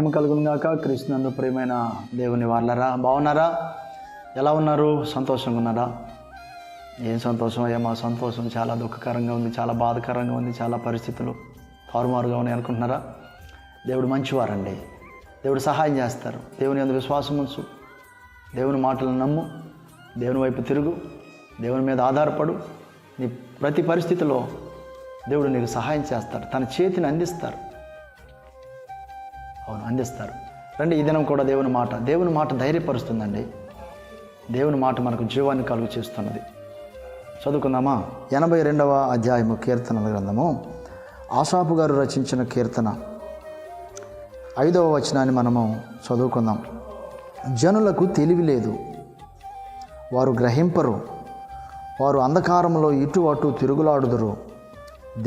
మహిమ కలుగును గాక. క్రీస్తునందు ప్రియమైన దేవుని వాళ్ళరా, బాగున్నారా? ఎలా ఉన్నారు? సంతోషంగా ఉన్నారా? ఏం సంతోషం అయ్యా, మా సంతోషం చాలా దుఃఖకరంగా ఉంది, చాలా బాధకరంగా ఉంది, చాలా పరిస్థితులు తారుమారుగా ఉన్నాయి అనుకుంటున్నారా? దేవుడు మంచివారండి, దేవుడు సహాయం చేస్తారు. దేవుని యందు విశ్వాసం ఉంచు, దేవుని మాటలను నమ్ము, దేవుని వైపు తిరుగు, దేవుని మీద ఆధారపడు. నీ ప్రతి పరిస్థితిలో దేవుడు నీకు సహాయం చేస్తాడు, తన చేతిని అందిస్తారు. అవును, అందిస్తారు. రండి, ఈ దినం కూడా దేవుని మాట ధైర్యపరుస్తుందండి. దేవుని మాట మనకు జీవాన్ని కలుగు చేస్తున్నది. చదువుకుందామా? 82వ అధ్యాయము కీర్తనల గ్రంథము, ఆసాపు గారు రచించిన కీర్తన 5వ వచనాన్ని మనము చదువుకుందాం. జనులకు తెలివి లేదు, వారు గ్రహింపరు, వారు అంధకారంలో ఇటు అటు తిరుగులాడుదురు,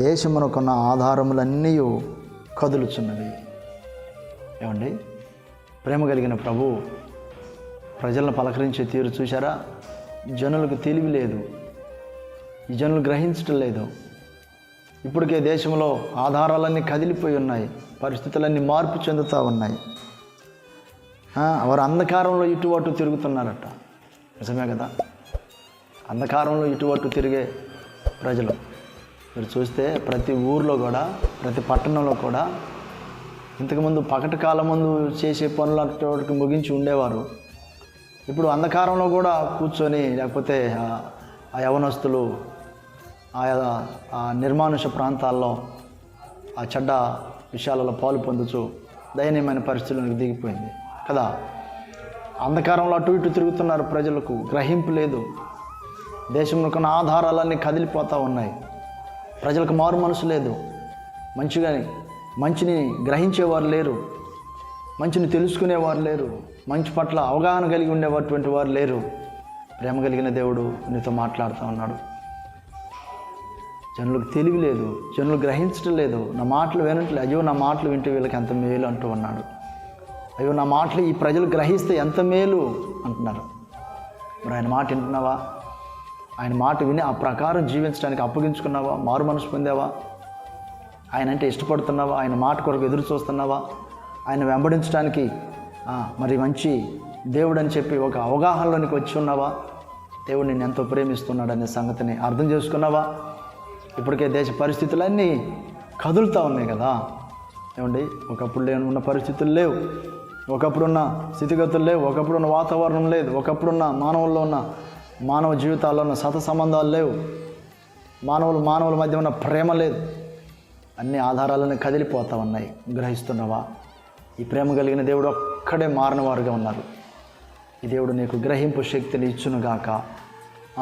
దేశమునకున్న ఆధారములన్నీ కదులుచున్నవి. ఏమండి, ప్రేమ కలిగిన ప్రభు ప్రజలను పలకరించే తీరు చూశారా? జనులకు తెలివి లేదు, ఈ జనులు గ్రహించటం లేదు. ఇప్పటికే దేశంలో ఆధారాలన్నీ కదిలిపోయి ఉన్నాయి, పరిస్థితులన్నీ మార్పు చెందుతూ ఉన్నాయి. వారు అంధకారంలో ఇటు అటు తిరుగుతున్నారట. నిజమే కదా? అంధకారంలో ఇటు అటు తిరిగే ప్రజలు మీరు చూస్తే ప్రతి ఊర్లో కూడా, ప్రతి పట్టణంలో కూడా ఇంతకుముందు పగటి కాలం ముందు చేసే పనులకి ముగించి ఉండేవారు. ఇప్పుడు అంధకారంలో కూడా కూర్చొని, లేకపోతే ఆ యవనస్తులు ఆ నిర్మానుష ప్రాంతాల్లో ఆ చెడ్డ విషయాలలో పాలు పొందుతూ దయనీయమైన పరిస్థితులకు దిగిపోయింది కదా. అంధకారంలో అటు ఇటు తిరుగుతున్నారు, ప్రజలకు గ్రహింపు లేదు. దేశంలో కొన్ని ఆధారాలన్నీ కదిలిపోతూ ఉన్నాయి, ప్రజలకు మారు మనసు లేదు. మంచిని గ్రహించేవారు లేరు, మంచిని తెలుసుకునేవారు లేరు, మంచి పట్ల అవగాహన కలిగి ఉండేటువంటి వారు లేరు. ప్రేమ కలిగిన దేవుడు నీతో మాట్లాడుతూ ఉన్నాడు. జనులకు తెలివి లేదు, జనులు గ్రహించడం లేదు, నా మాటలు వినట్లేదు. అయ్యో, నా మాటలు వింటే వీళ్ళకి ఎంత మేలు అంటూ ఉన్నాడు. అయ్యో, నా మాటలు ఈ ప్రజలు గ్రహిస్తే ఎంత మేలు అంటున్నారు. మరి ఆయన మాట వింటున్నావా? ఆయన మాట విని ఆ ప్రకారం జీవించడానికి అప్పగించుకున్నావా? మారు మనసు పొందావా? ఆయన అంటే ఇష్టపడుతున్నావా? ఆయన మాట కొరకు ఎదురు చూస్తున్నావా? ఆయన వెంబడించడానికి మరి మంచి దేవుడు అని చెప్పి ఒక అవగాహనలోనికి వచ్చి ఉన్నావా? దేవుడు నిన్ను ఎంతో ప్రేమిస్తున్నాడనే సంగతిని అర్థం చేసుకున్నావా? ఇప్పటికే దేశ పరిస్థితులన్నీ కదులుతూ ఉన్నాయి కదా. ఏమండి, ఒకప్పుడు ఉన్న పరిస్థితులు లేవు, ఒకప్పుడున్న స్థితిగతులు లేవు, ఒకప్పుడున్న వాతావరణం లేదు, ఒకప్పుడున్న మానవుల్లో ఉన్న మానవ జీవితాల్లో ఉన్న సత సంబంధాలు లేవు, మానవుల మధ్య ఉన్న ప్రేమ లేదు. అన్ని ఆధారాలను కదిలిపోతూ ఉన్నాయి. గ్రహిస్తున్నావా? ఈ ప్రేమ కలిగిన దేవుడు ఒక్కడే మారినవారుగా ఉన్నారు. ఈ దేవుడు నీకు గ్రహింపు శక్తిని ఇచ్చునుగాక.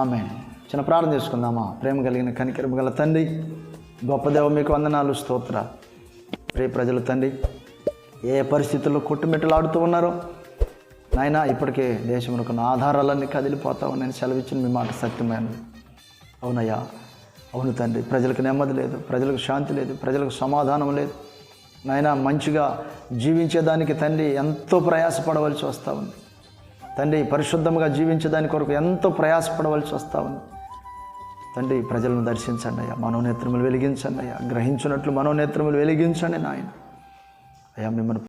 ఆమేన్. చిన్న ప్రార్థన చేసుకుందామా? ప్రేమ కలిగిన కనికరము గల తండ్రి, గొప్ప దేవ, మీకు వందనాలు, స్తోత్ర. ప్రియ ప్రజలు తండ్రి, ఏ పరిస్థితుల్లో కొట్టుమిట్టలాడుతూ ఉన్నారో నాయనా, ఇప్పటికే దేశంలో కొన్ని ఆధారాలన్నీ కదిలిపోతా ఉన్నాయని సెలవిచ్చిన మీ మాట సత్యమైనది. అవునయ్యా, అవును తండ్రి. ప్రజలకు నెమ్మది లేదు, ప్రజలకు శాంతి లేదు, ప్రజలకు సమాధానం లేదు నాయన. మంచిగా జీవించేదానికి తండ్రి ఎంతో ప్రయాసపడవలసి వస్తూ ఉంది తండ్రి. పరిశుద్ధంగా జీవించేదాని కొరకు ఎంతో ప్రయాసపడవలసి వస్తూ ఉంది తండ్రి. ప్రజలను దర్శించండి అయ్యా, మనోనేత్రములు వెలిగించండి అయ్యా, గ్రహించినట్లు మనోనేత్రములు వెలిగించండి నాయన. అయ్యా, మిమ్మల్ని